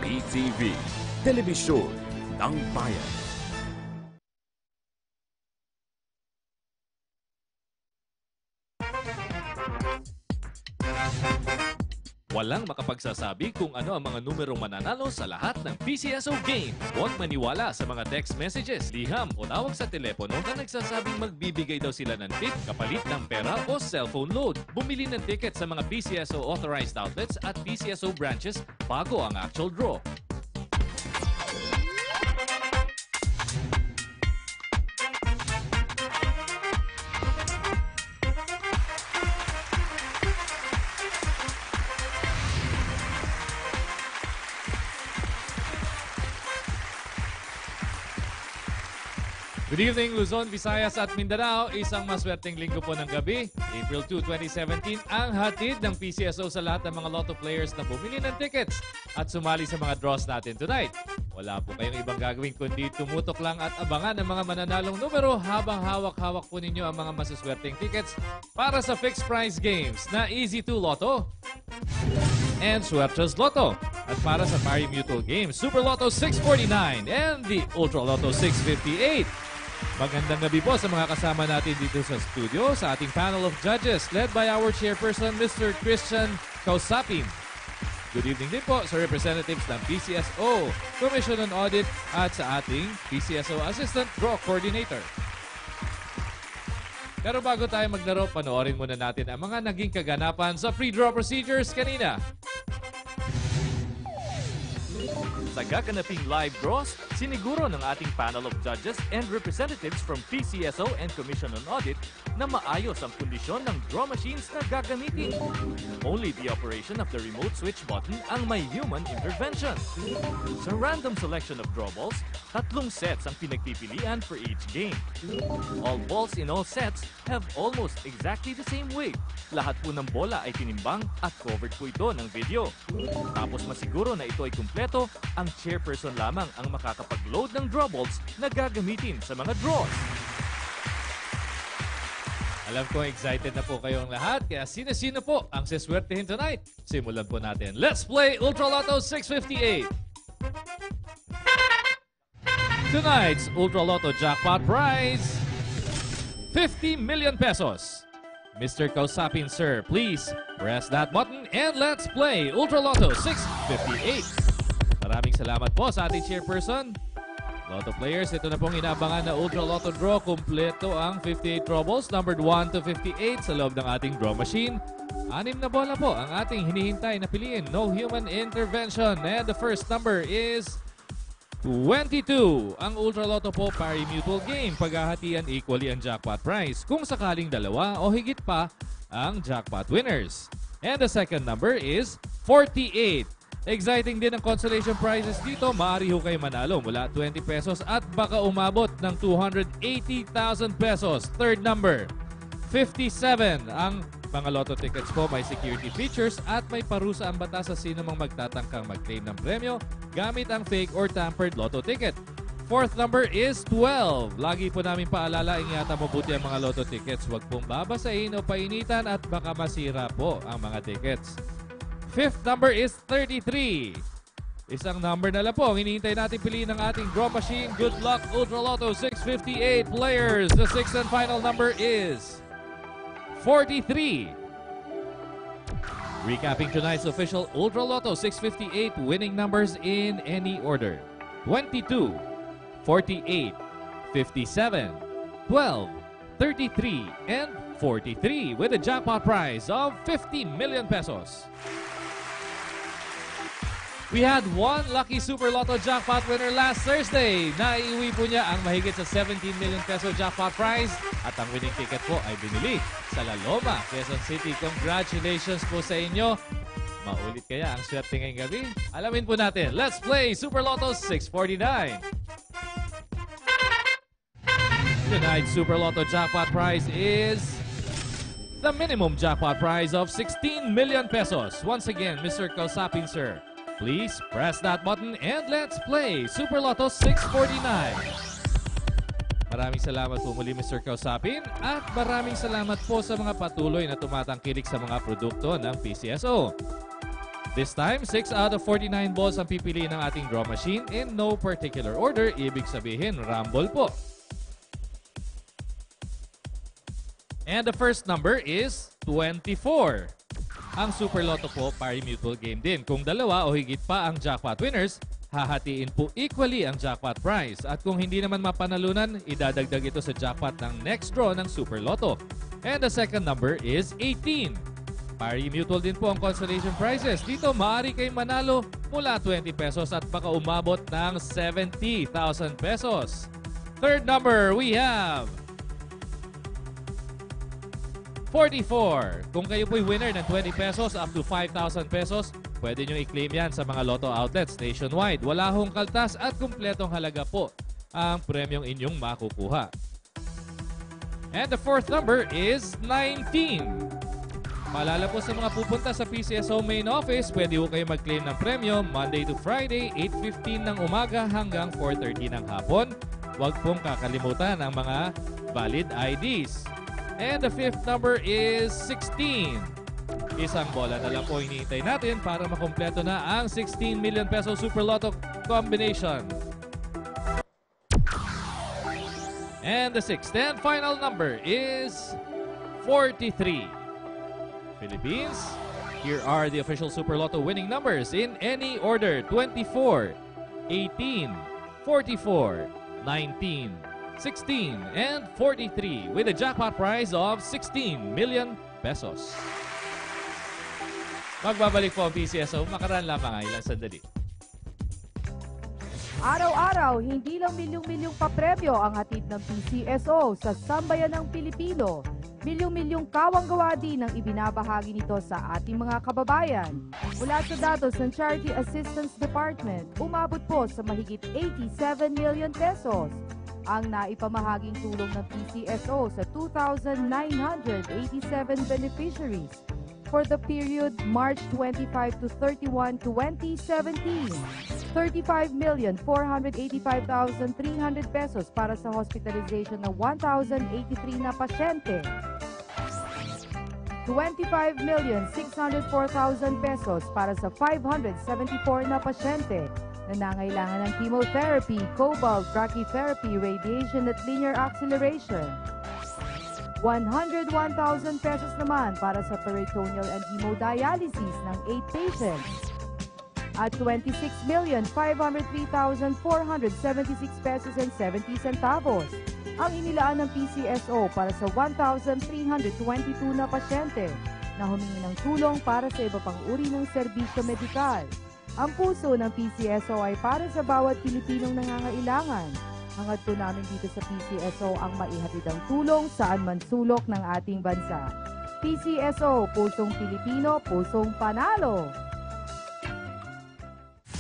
PTV, Telebisyon ng Bayan. Walang makapagsasabi kung ano ang mga numerong mananalo sa lahat ng PCSO games. Huwag maniwala sa mga text messages, liham o tawag sa telepono na nagsasabing magbibigay daw sila ng tip kapalit ng pera o cellphone load. Bumili ng ticket sa mga PCSO authorized outlets at PCSO branches bago ang actual draw. Good evening, Luzon, Visayas at Mindanao. Isang maswerteng linggo po ng gabi, April 2, 2017, ang hatid ng PCSO sa lahat ng mga lotto players na bumili ng tickets at sumali sa mga draws natin tonight. Wala po kayong ibang gagawin kundi tumutok lang at abangan ang mga mananalong numero habang hawak-hawak po ninyo ang mga masaswerteng tickets para sa fixed prize games na Easy 2 Lotto and Suertes Lotto. At para sa Pari Mutual Games, Super Lotto 649 and the Ultra Lotto 658. Magandang gabi po sa mga kasama natin dito sa studio sa ating panel of judges led by our chairperson, Mr. Christian Kausapin. Good evening din po sa representatives ng PCSO, Commission on Audit at sa ating PCSO Assistant Draw Coordinator. Pero bago tayo maglaro, panoorin muna natin ang mga naging kaganapan sa pre-draw procedures kanina. Sa gaganaping live draws, siniguro ng ating panel of judges and representatives from PCSO and Commission on Audit na maayos ang kondisyon ng draw machines na gagamitin. Only the operation of the remote switch button ang may human intervention. Sa random selection of draw balls, 3 sets ang pinagpipilian for each game. All balls in all sets have almost exactly the same weight. Lahat po ng bola ay tinimbang at covered po ito ng video. Tapos masiguro na ito ay kumpleto, ang chairperson lamang ang makakapag-load ng draw balls na gagamitin sa mga draws. Alam ko excited na po kayong lahat, kaya sino-sino po ang siswertehin tonight? Simulan po natin. Let's play Ultra Lotto 658! Tonight's Ultra Lotto jackpot prize, 50 million pesos. Mr. Kausapin, sir, please press that button and let's play Ultra Lotto 658. Maraming salamat po sa ating chairperson. Lotto players, ito na pong inaabangan na Ultra Lotto draw. Kompleto ang 58 draw balls, numbered 1 to 58 sa loob ng ating draw machine. 6 na bola po ang ating hinihintay na piliin. No human intervention. And the first number is 22. Ang Ultra Lotto po, Pari Mutual Game. Paghahatian equally ang jackpot prize. Kung sakaling dalawa o higit pa ang jackpot winners. And the second number is 48. Exciting din ang consolation prizes dito. Maaari ho kayo manalo mula 20 pesos at baka umabot ng 280,000 pesos. Third number, 57. Ang mga lotto tickets po may security features at may parusa ang batas sa sino mang magtatangkang mag-claim ng premyo gamit ang fake or tampered lotto ticket. Fourth number is 12. Lagi po namin paalala, ingatan mabuti ang mga lotto tickets. Huwag pong babasahin o painitan at baka masira po ang mga tickets. Fifth number is 33. Isang number na lang po ang hinihintay natin piliin ng ating draw machine. Good luck, Ultra Lotto 658 players. The sixth and final number is 43. Recapping tonight's official Ultra Lotto 658 winning numbers in any order. 22, 48, 57, 12, 33, and 43 with a jackpot prize of 50 million pesos. We had one lucky Super Lotto jackpot winner last Thursday. Naiuwi po niya ang mahigit sa 17 million peso jackpot prize at ang winning ticket po ay binili sa La Loma, Quezon City. Congratulations po sa inyo. Maulit kaya ang swerte ngayong gabi? Alamin po natin. Let's play Super Lotto 649. Tonight's Super Lotto jackpot prize is the minimum jackpot prize of 16 million pesos. Once again, Mr. Kausapin, sir, please press that button and let's play Super Lotto 649. Maraming salamat po muli, Mr. Kausapin, at maraming salamat po sa mga patuloy na tumatangkilik sa mga produkto ng PCSO. This time, 6 out of 49 balls ang pipiliin ng ating draw machine in no particular order. Ibig sabihin, rumble po. And the first number is 24. Ang Super Lotto po, pari-mutual game din. Kung dalawa o higit pa ang jackpot winners, hahatiin po equally ang jackpot prize. At kung hindi naman mapanalunan, idadagdag ito sa jackpot ng next draw ng Super Lotto. And the second number is 18. Pari-mutual din po ang consolation prizes. Dito, maaari kayong manalo mula 20 pesos at baka umabot ng 70,000 pesos. Third number, we have 44. Kung kayo po'y winner ng 20 pesos up to 5,000 pesos, pwede nyo i-claim yan sa mga Lotto outlets nationwide. Wala hong kaltas at kumpletong halaga po ang premyong inyong makukuha. And the fourth number is 19. Paalala po sa mga pupunta sa PCSO main office, pwede po kayo mag-claim ng premyo Monday to Friday, 8:15 ng umaga hanggang 4:30 ng hapon. Huwag pong kakalimutan ang mga valid IDs. And the fifth number is 16. Isang bola na lang po hinihintay natin para makumpleto na ang 16 million peso Super Lotto combination. And the sixth and final number is 43. Philippines, here are the official Super Lotto winning numbers in any order: 24, 18, 44, 19, 16, and 43 with a jackpot prize of 16 million pesos. Magbabalik po ang PCSO, makaraan lamang ang ilang sandali. Araw-araw, hindi lang milyong-milyong papremyo ang hatid ng PCSO sa sambayan ng Pilipino. Milyong-milyong kawang-gawa din ang ibinabahagi nito sa ating mga kababayan. Mula sa datos ng Charity Assistance Department, umabot po sa mahigit 87 million pesos ang naipamahaging tulong ng PCSO sa 2,987 beneficiaries for the period March 25 to 31, 2017. 35,485,300 pesos para sa hospitalization ng 1,083 na pasyente. 25,604,000 pesos para sa 574 na pasyente na nangailangan ng chemotherapy, cobalt, brachytherapy, radiation at linear acceleration. 101,000 pesos naman para sa peritoneal and hemodialysis ng 8 patients. At 26,503,476 pesos and 70 centavos ang inilaan ng PCSO para sa 1,322 na pasyente na humingi ng tulong para sa iba pang uri ng serbisyo medikal. Ang puso ng PCSO ay para sa bawat Pilipinong nangangailangan. Hangad po namin dito sa PCSO ang maihatid ang tulong saan man sulok ng ating bansa. PCSO, Pusong Pilipino, Pusong Panalo!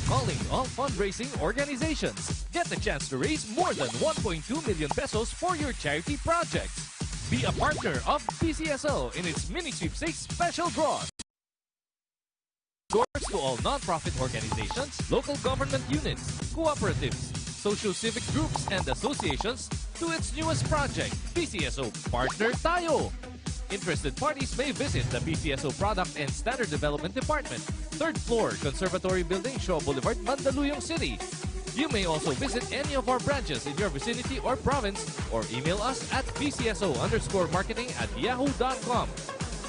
Calling all fundraising organizations. Get the chance to raise more than 1.2 million pesos for your charity projects. Be a partner of PCSO in its mini sweepstakes special draw. Scores to all non-profit organizations, local government units, cooperatives, socio-civic groups and associations to its newest project, PCSO Partner Tayo. Interested parties may visit the PCSO Product and Standard Development Department, 3rd floor, Conservatory Building, Shaw Boulevard, Mandaluyong City. You may also visit any of our branches in your vicinity or province or email us at pcso_marketing@yahoo.com.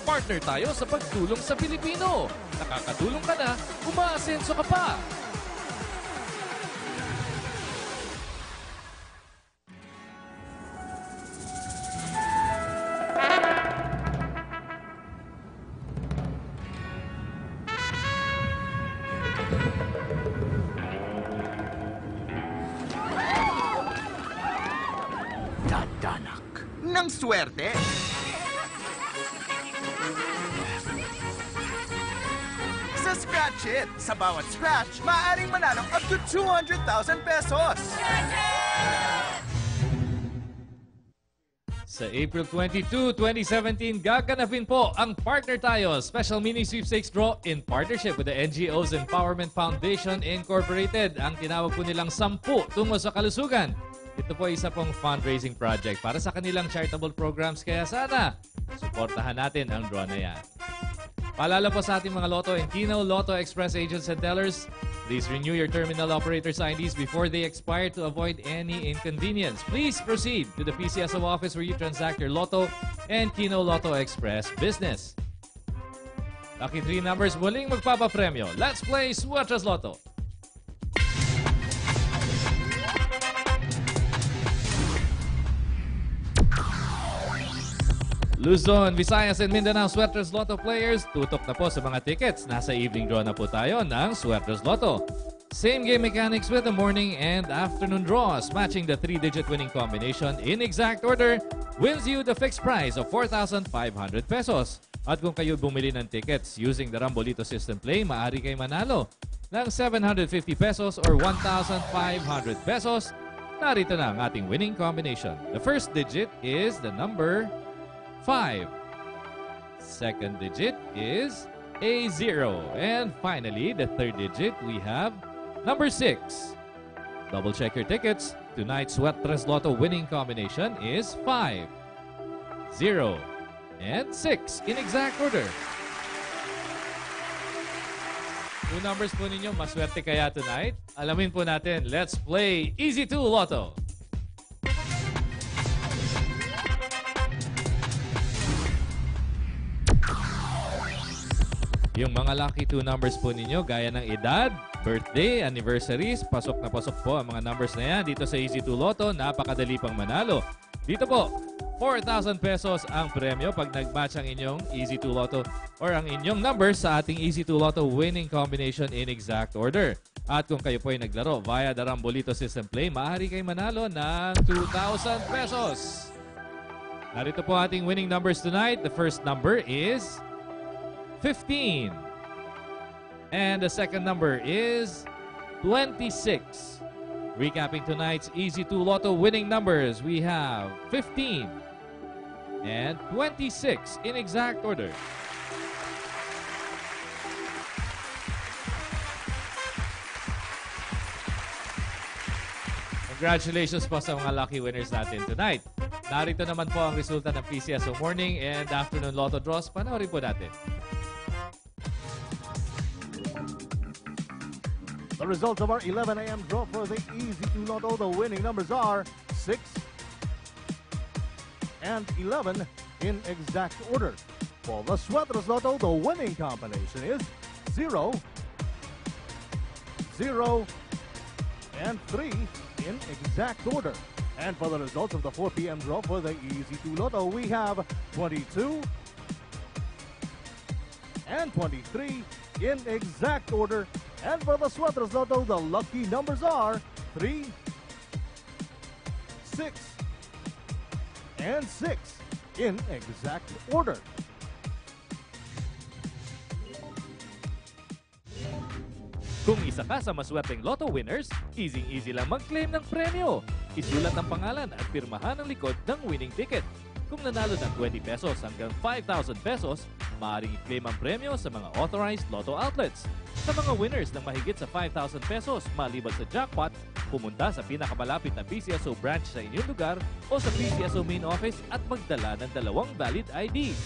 Partner tayo sa pagtulong sa Pilipino. Nakakatulong ka na, umaasenso ka pa. Dadanak ng swerte. Sa Scratch It, sa bawat scratch, maaaring manalo up to 200,000 pesos. Sa April 22, 2017, gaganapin po ang Partner Tayo Special Mini Sweepstakes Draw in partnership with the NGOs Empowerment Foundation Incorporated. Ang tinawag po nilang 10 tungo sa kalusugan. Ito po isa pong fundraising project para sa kanilang charitable programs. Kaya sana, suportahan natin ang draw na yan. Paalala po sa ating mga Lotto and Kino Lotto Express agents and tellers, please renew your terminal operator's IDs before they expire to avoid any inconvenience. Please proceed to the PCSO office where you transact your Lotto and Kino Lotto Express business. Lucky 3 numbers muling magpapapremyo. Let's play Suertes Lotto. Luzon, Visayas, and Mindanao Suertes Lotto players, tutok na po sa mga tickets. Nasa evening draw na po tayo ng Suertes Lotto. Same game mechanics with the morning and afternoon draws. Matching the 3-digit winning combination in exact order wins you the fixed prize of 4,500 pesos. At kung kayo bumili ng tickets using the Rambolito System Play, maaari kayo manalo ng 750 pesos or 1,500 pesos. Narito na ang ating winning combination. The first digit is the number 5. Second digit is A0. And finally, the third digit, we have number 6. Double check your tickets. Tonight's Suertes Lotto winning combination is 5, 0, and 6 in exact order. Two numbers po ninyo, maswerte kaya tonight? Alamin po natin. Let's play Easy 2 Lotto. Yung mga lucky 2 numbers po ninyo, gaya ng edad, birthday, anniversaries, pasok na pasok po ang mga numbers na yan dito sa Easy 2 Lotto. Napakadali pang manalo. Dito po, 4,000 pesos ang premyo pag nag-match ang inyong Easy 2 Lotto or ang inyong numbers sa ating Easy 2 Lotto winning combination in exact order. At kung kayo po ay naglaro via the Rambolito System Play, maaari kayo manalo ng 2,000 pesos. Narito po ating winning numbers tonight. The first number is 15. And the second number is 26. Recapping tonight's Easy 2 Lotto winning numbers, we have 15 and 26 in exact order. Congratulations po sa mga lucky winners natin tonight. Narito naman po ang resulta ng PCSO morning and afternoon Lotto draws. Panoorin po natin. The results of our 11 a.m. draw for the Easy 2 Lotto, the winning numbers are 6 and 11 in exact order. For the Suertes Lotto, the winning combination is 0, 0, and 3 in exact order. And for the results of the 4 p.m. draw for the Easy 2 Lotto, we have 22 and 23 in exact order. And for the Suertes Lotto, the lucky numbers are 3, 6, and 6 in exact order. Kung isa ka sa maswerteng Lotto winners, easy-easy lang mag-claim ng premyo. Isulat ang pangalan at pirmahan ang likod ng winning ticket. Kung nanalo ng 20 pesos hanggang 5,000 pesos, maaaring i-claim ang premyo sa mga authorized Lotto outlets. Sa mga winners ng mahigit sa 5,000 pesos maliban sa jackpot, pumunta sa pinakamalapit na PCSO branch sa inyong lugar o sa PCSO main office at magdala ng 2 valid IDs.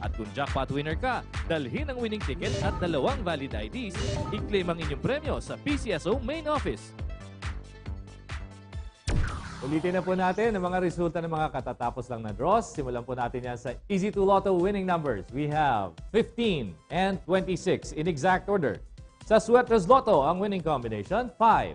At kung jackpot winner ka, dalhin ang winning ticket at 2 valid IDs, i-claim ang inyong premyo sa PCSO main office. Ulitin na po natin ang mga resulta ng mga katatapos lang na draws. Simulan po natin yan sa Easy 2 Lotto winning numbers. We have 15 and 26 in exact order. Sa Suertes Lotto, ang winning combination, 5,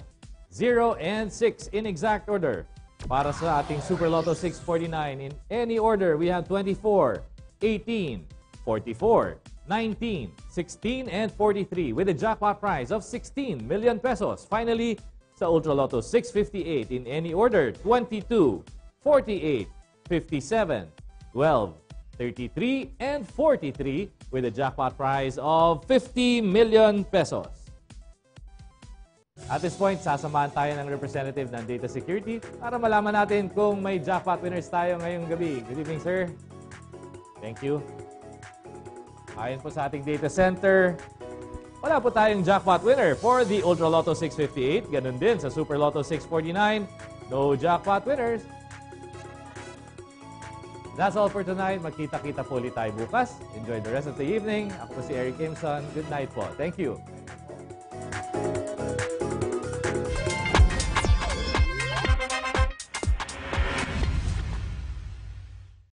0, and 6 in exact order. Para sa ating Super Lotto 649, in any order, we have 24, 18, 44, 19, 16, and 43 with a jackpot prize of 16 million pesos. Finally, sa Ultra Lotto 658 in any order, 22, 48, 57, 12, 33, and 43 with a jackpot prize of 50 million pesos. At this point, sasamahan tayo ng representative ng Data Security para malaman natin kung may jackpot winners tayo ngayong gabi. Good evening, sir. Thank you. Ayon po sa ating data center, wala po tayong jackpot winner for the Ultra Lotto 658. Ganun din sa Super Lotto 649. No jackpot winners. That's all for tonight. Magkita-kita po ulit tayo bukas. Enjoy the rest of the evening. Ako po si Eric Kimson. Good night po. Thank you.